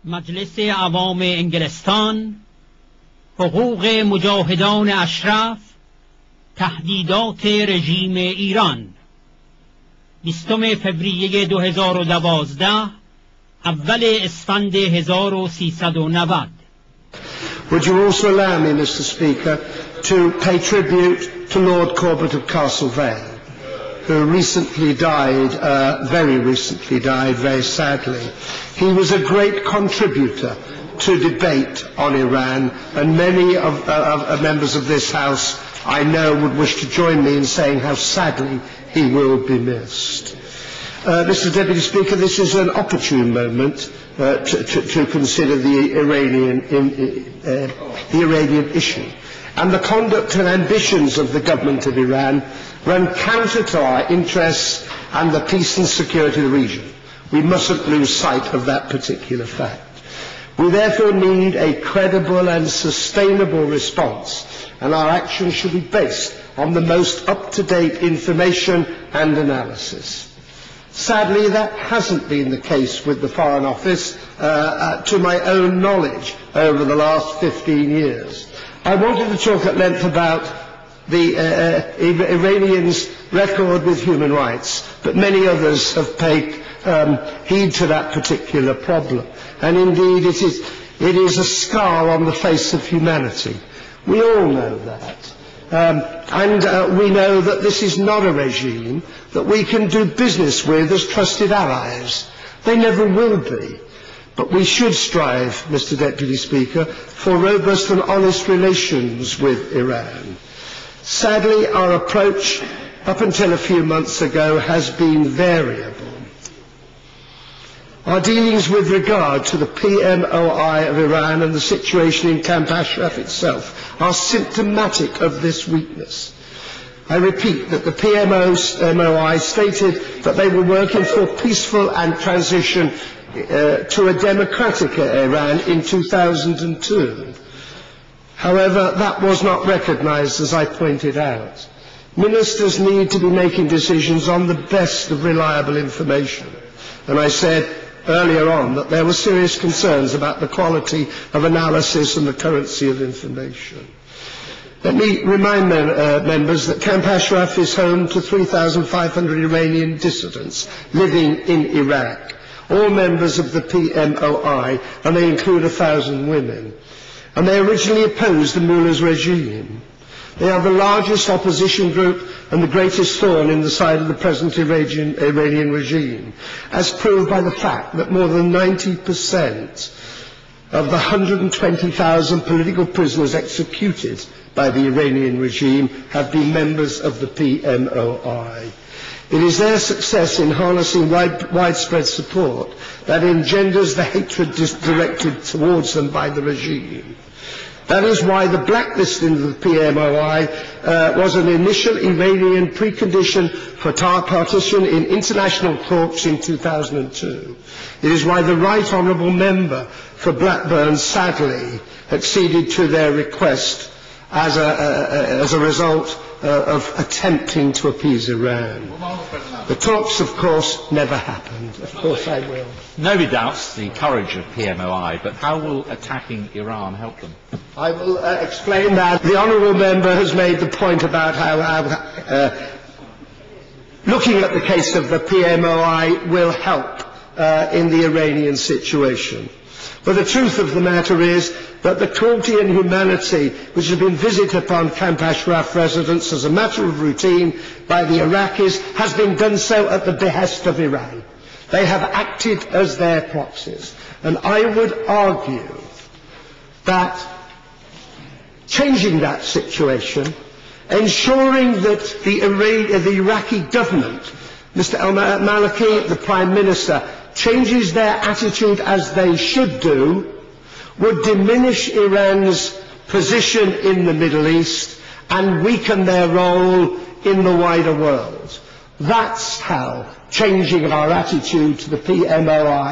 مجلس عوام انگلستان، حقوق مجاهدان اشرف، تهدیدات رژیم ایران، 20 فوریه 2012، اول اسفند 1390. Would you also allow me, Mr. Speaker, to pay tribute to Lord Corbett of Castlevale, who recently died, very recently died, very sadly. He was a great contributor to debate on Iran, and many of members of this House, I know, would wish to join me in saying how sadly he will be missed. Mr. Deputy Speaker, this is an opportune moment to consider the Iranian issue. And the conduct and ambitions of the government of Iran run counter to our interests and the peace and security of the region. We mustn't lose sight of that particular fact. We therefore need a credible and sustainable response, and our actions should be based on the most up-to-date information and analysis. Sadly, that hasn't been the case with the Foreign Office, to my own knowledge, over the last 15 years. I wanted to talk at length about the Iranians' record with human rights, but many others have paid heed to that particular problem. And indeed, it is a scar on the face of humanity. We all know that. We know that this is not a regime that we can do business with as trusted allies. They never will be. But we should strive, Mr. Deputy Speaker, for robust and honest relations with Iran. Sadly, our approach up until a few months ago has been variable. Our dealings with regard to the PMOI of Iran and the situation in Camp Ashraf itself are symptomatic of this weakness. I repeat that the PMOI stated that they were working for peaceful and transition to a democratic Iran in 2002. However, that was not recognized, as I pointed out. Ministers need to be making decisions on the best of reliable information. And I said earlier on that there were serious concerns about the quality of analysis and the currency of information. Let me remind members that Camp Ashraf is home to 3,500 Iranian dissidents living in Iraq, all members of the PMOI, and they include 1,000 women. And they originally opposed the mullah's regime. They are the largest opposition group and the greatest thorn in the side of the present Iranian regime, as proved by the fact that more than 90% of the 120,000 political prisoners executed by the Iranian regime have been members of the PMOI. It is their success in harnessing widespread support that engenders the hatred directed towards them by the regime. That is why the blacklisting of the PMOI was an initial Iranian precondition for partition in international talks in 2002. It is why the Right Honourable Member for Blackburn sadly acceded to their request as a result of attempting to appease Iran. The talks, of course, never happened. Of course I will. Nobody doubts the courage of PMOI, but how will attacking Iran help them? I will explain that. The Honourable Member has made the point about how looking at the case of the PMOI will help in the Iranian situation. But the truth of the matter is that the cruelty and humanity which has been visited upon Camp Ashraf residents as a matter of routine by the Iraqis has been done so at the behest of Iran. They have acted as their proxies. And I would argue that changing that situation, ensuring that the Iraqi government, Mr. al-Maliki, the Prime Minister, changes their attitude as they should do, would diminish Iran's position in the Middle East and weaken their role in the wider world. That's how changing our attitude to the PMOI